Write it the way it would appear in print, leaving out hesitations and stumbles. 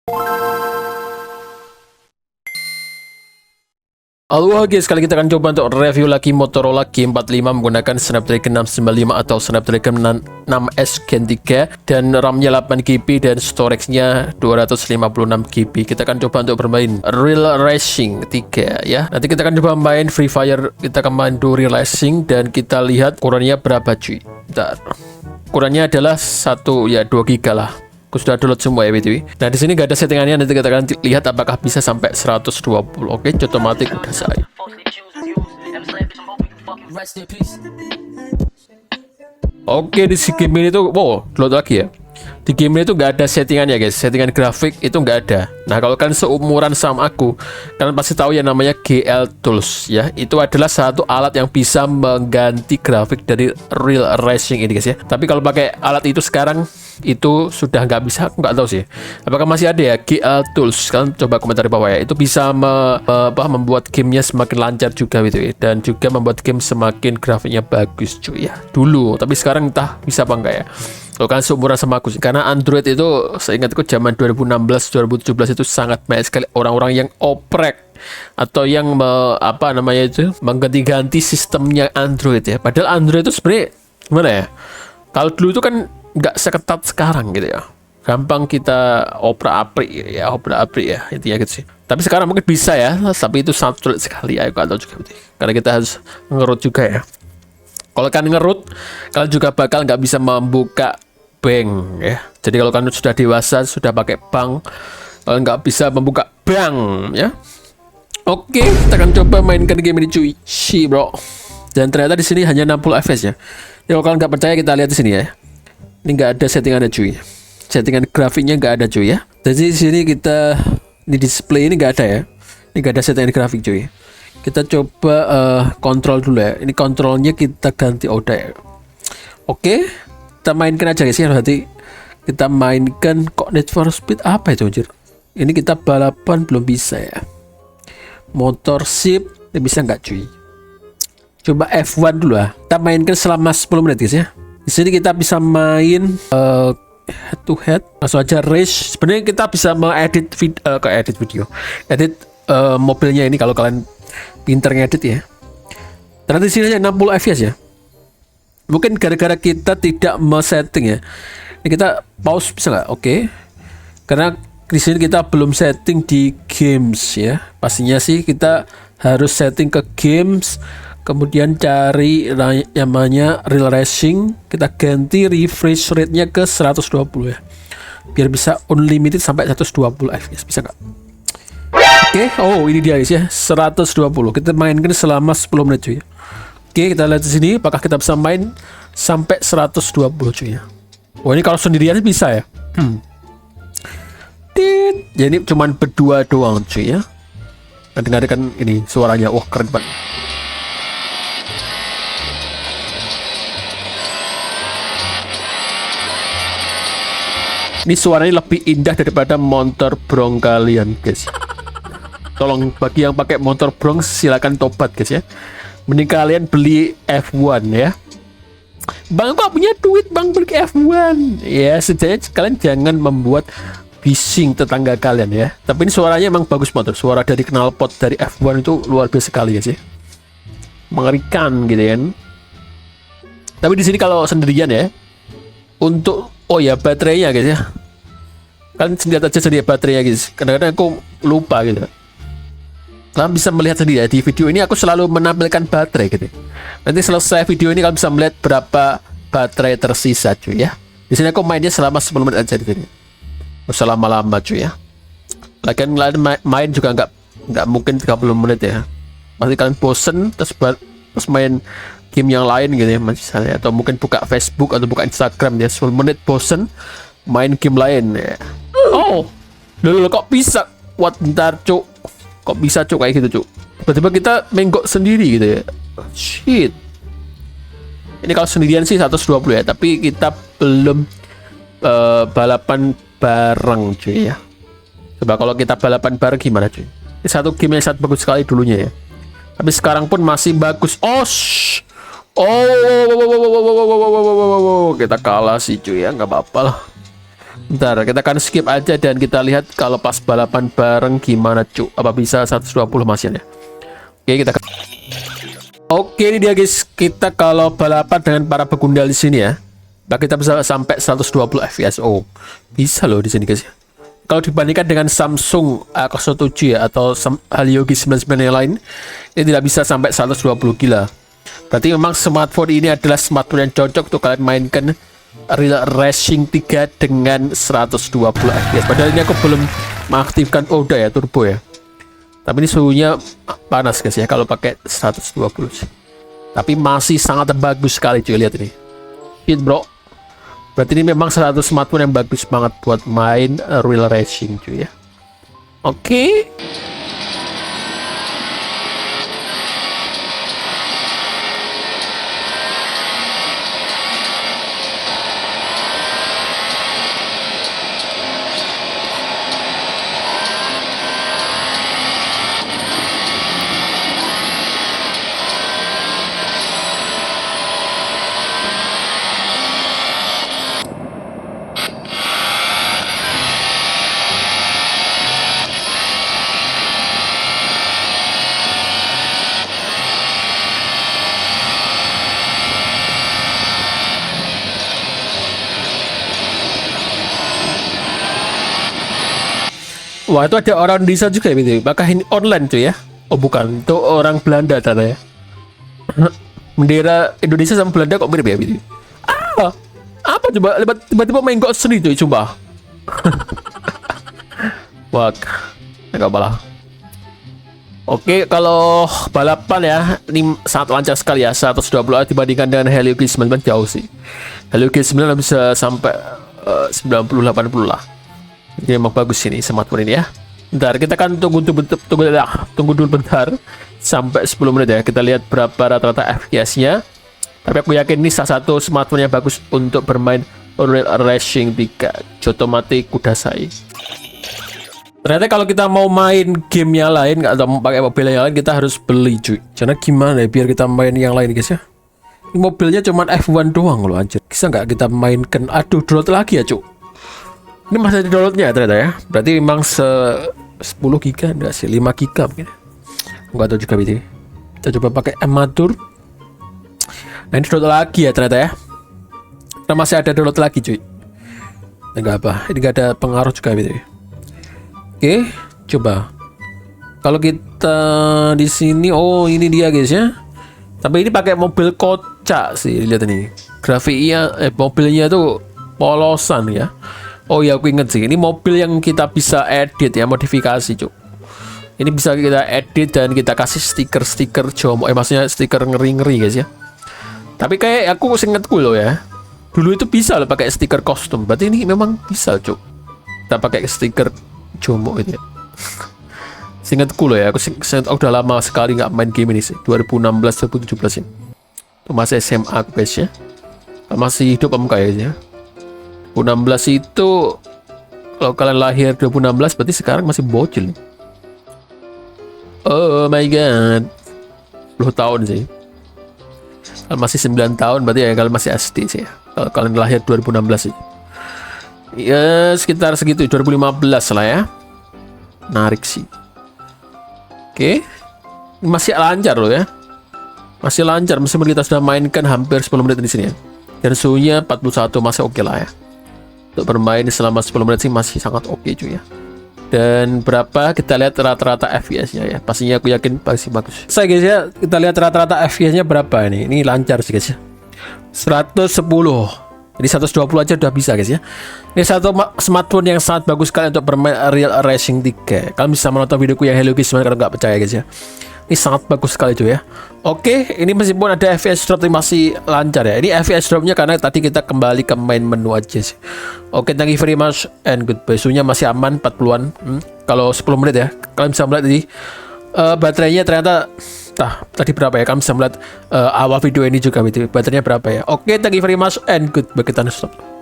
Halo guys, kali kita akan coba untuk review lagi Motorola G45 menggunakan Snapdragon 695 atau Snapdragon 6S Gen 3 dan RAM-nya 8GB dan storage-nya 256GB. Kita akan coba untuk bermain Real Racing 3 ya. Nanti kita akan coba main Free Fire, kita akan main Real Racing dan kita lihat ukurannya berapa cuy. Bentar. Ukurannya adalah 2GB lah. Aku sudah download semua ya BTW. Nah di sini nggak ada settingannya, nanti kita akan lihat apakah bisa sampai 120. Oke, otomatis udah saya. Oke, di game ini tuh, wow, download lagi ya. Di game ini tuh nggak ada settingannya guys, settingan grafik itu nggak ada. Nah kalau kalian seumuran sama aku, kalian pasti tahu yang namanya GL Tools ya. Itu adalah satu alat yang bisa mengganti grafik dari Real Racing ini guys ya. Tapi kalau pakai alat itu sekarang itu sudah nggak bisa, aku nggak tahu sih. Apakah masih ada ya GL Tools? Kalian coba komentar di bawah ya. Itu bisa membuat gamenya semakin lancar juga gitu ya, dan juga membuat game semakin grafiknya bagus cuy ya. Dulu, tapi sekarang entah bisa apa enggak ya. Kalau kan seumuran sama aku sih, karena Android itu seingatku zaman 2016-2017 itu sangat banyak sekali orang-orang yang oprek atau yang mengganti-ganti sistemnya Android ya. Padahal Android itu sebenarnya gimana ya? Kalau dulu itu kan nggak seketat sekarang gitu ya. Gampang kita opera-aprik ya intinya gitu sih. Tapi sekarang mungkin bisa ya, tapi itu sangat sulit sekali ya, aku nggak tahu juga gitu. Karena kita harus ngerut juga ya. Kalau kalian ngerut, kalian juga bakal nggak bisa membuka bank ya. Jadi kalau kalian sudah dewasa, sudah pakai bank, kalian nggak bisa membuka bank ya. Oke, kita akan coba mainkan game ini cuy. Bro. Dan ternyata di sini hanya 60 fps ya. Ya kalau kalian nggak percaya, kita lihat di sini ya. Ini nggak ada settingannya cuy. Settingan grafiknya nggak ada cuy ya. Jadi di sini kita di display ini nggak ada ya. Ini nggak ada settingan grafik cuy. Kita coba kontrol dulu ya. Ini kontrolnya kita ganti ODA ya. Oke, kita mainkan aja guys ya. Berarti kita mainkan kok Need for Speed apa itu anjir? Ini kita balapan belum bisa ya. Motorship ini bisa nggak cuy? Coba F1 dulu ya. Kita mainkan selama 10 menit guys ya. Di sini kita bisa main head to head, langsung aja race. Sebenarnya kita bisa mengedit video, edit mobilnya ini kalau kalian pinter ngedit ya. Ternyata di sini hanya 60 fps ya. Mungkin gara-gara kita tidak setting ya. Ini kita pause bisa nggak? Oke. Karena di sini kita belum setting di games ya. Pastinya sih kita harus setting ke games. Kemudian cari namanya Real Racing, kita ganti refresh rate-nya ke 120 ya. Biar bisa unlimited sampai 120 fps, bisa nggak? Oke, oh ini dia guys ya, 120. Kita mainkan selama 10 menit cuy. Oke, kita lihat di sini apakah kita bisa main sampai 120 cuy ya. Oh ini kalau sendirian bisa ya. Jadi cuman berdua doang cuy ya. Nah, dengarkan ini suaranya, wah keren banget. Ini suaranya lebih indah daripada motor Bronx kalian guys. Tolong bagi yang pakai motor Bronx silakan tobat guys ya. Mending kalian beli F1 ya. Bang kok punya duit bang beli F1? Ya setidaknya kalian jangan membuat bising tetangga kalian ya. Tapi ini suaranya emang bagus banget. Suara dari knalpot dari F1 itu luar biasa sekali guys ya. Mengerikan gitu kan. Tapi di sini kalau sendirian ya. Untuk oh ya baterainya guys ya. Kalian lihat aja sendiri baterainya guys. Kadang-kadang aku lupa gitu. Kalian bisa melihat sendiri ya, di video ini aku selalu menampilkan baterai gitu. Nanti selesai video ini kalian bisa melihat berapa baterai tersisa cuy ya. Di sini aku mainnya selama 10 menit aja di sini. Usah lama-lama cuy ya. Lagian kalian main juga nggak mungkin 30 menit ya. Pasti kalian bosen terus main game yang lain gitu ya misalnya, atau mungkin buka Facebook atau buka Instagram ya, 10 menit bosen main game lain ya. Oh dulu kok bisa bentar cuk, kok bisa cuk kayak gitu cuk, tiba-tiba kita menggok sendiri gitu ya. Shit, ini kalau sendirian sih 120 ya, tapi kita belum balapan bareng cuy ya. Coba kalau kita balapan bareng gimana cuy. Ini satu game yang sangat bagus sekali dulunya ya, tapi sekarang pun masih bagus. Oh, kita kalah sih cuy ya, nggak apa-apa lah. Bentar, kita akan skip aja dan kita lihat kalau pas balapan bareng gimana cu. Apa bisa 120 hasilnya? Oke, kita Oke, ini dia guys. Kita kalau balapan dengan para pegundal di sini ya, kita bisa sampai 120 fps. Oh, bisa loh di sini guys. Kalau dibandingkan dengan Samsung A07 ya atau Helio G99 yang lain, ini tidak bisa sampai 120 gila. Berarti memang smartphone ini adalah smartphone yang cocok untuk kalian mainkan Real Racing 3 dengan 120 fps. Padahal ini aku belum mengaktifkan ODA ya, turbo ya. Tapi ini suhunya panas guys ya kalau pakai 120 sih. Tapi masih sangat bagus sekali cuy, lihat ini. Hit bro. Berarti ini memang 100 smartphone yang bagus banget buat main Real Racing cuy ya. Oke. Wah, itu ada orang Indonesia juga ya, BTW. Apakah ini online tuh ya? Oh bukan, itu orang Belanda ternyata ya. Bendera Indonesia sama Belanda kok mirip ya, BTW? Apa coba? Tiba-tiba main kok seni tuh, coba. Wah, nggak apa-apa. Oke, kalau balapan ya, ini sangat lancar sekali ya. 120 dibandingkan dengan Helio G99 jauh sih. Helio G9 bisa sampai 90-80 lah. Ini emang bagus ini smartphone ini ya. Bentar, kita kan tunggu dulu bentar sampai 10 menit ya. Kita lihat berapa rata-rata FPS-nya. Tapi aku yakin ini salah satu smartphone yang bagus untuk bermain Real Racing 3 Jotomate Kudasai. Ternyata kalau kita mau main game yang lain atau mau pakai mobil yang lain, kita harus beli cuy. Karena gimana ya biar kita main yang lain guys ya. Ini mobilnya cuma F1 doang loh anjir. Bisa nggak kita mainkan? Aduh, download lagi ya cuy. Ini masih di downloadnya ternyata ya. Berarti memang 10 giga enggak sih, 5 giga mungkin. Enggak tahu juga BTW. Kita coba pakai Amatur. Nah, ini download lagi ya ternyata ya. Nah, masih ada download lagi cuy. Enggak apa, ini enggak ada pengaruh juga BTW. Oke, coba. Kalau kita di sini, oh ini dia guys ya. Tapi ini pakai mobil kocak sih, lihat ini. Grafiknya, mobilnya tuh polosan ya. Oh ya, aku inget sih, ini mobil yang kita bisa edit ya, modifikasi cuk. Ini bisa kita edit dan kita kasih stiker-stiker jomo, maksudnya stiker ngeri-ngeri guys ya. Tapi kayak aku ingetku loh ya, dulu itu bisa loh pakai stiker kostum. Berarti ini memang bisa cuk. Kita pakai stiker jomo itu ya. Seingetku loh ya, aku udah lama sekali nggak main game ini sih, 2016-2017 ya. Itu masih SMA aku guys ya. Masih hidup apa kayaknya. 2016 itu kalau kalian lahir 2016 berarti sekarang masih bocil. Oh my god, 10 tahun sih. Kalau masih 9 tahun berarti ya kalian masih SD sih ya. Kalau kalian lahir 2016 sih. Ya sekitar segitu, 2015 lah ya. Menarik sih. Oke, masih lancar loh ya. Masih lancar meskipun kita sudah mainkan hampir 10 menit di sini ya. Dan suhunya 41 masih oke lah ya. Untuk bermain selama 10 menit sih masih sangat oke cuy ya. Dan berapa kita lihat rata-rata FPS-nya ya. Pastinya aku yakin pasti bagus. Saya guys ya, kita lihat rata-rata FPS-nya berapa ini. Ini lancar sih guys ya. 110. Jadi 120 aja udah bisa guys ya. Ini satu smartphone yang sangat bagus sekali untuk bermain Real Racing 3. Kalian bisa menonton videoku yang Helio G9 kalau nggak percaya guys ya. Ini sangat bagus sekali cuy ya. Oke, ini meskipun ada FPS drop masih lancar ya. Ini FPS dropnya karena tadi kita kembali ke main menu aja sih. Oke, thank you very much and goodbye. Suhunya masih aman 40-an. Kalau 10 menit ya. Kalian bisa melihat di baterainya ternyata tadi berapa ya? Kalian bisa melihat awal video ini juga baterainya berapa ya. Oke, thank you very much and goodbye. Kita stop.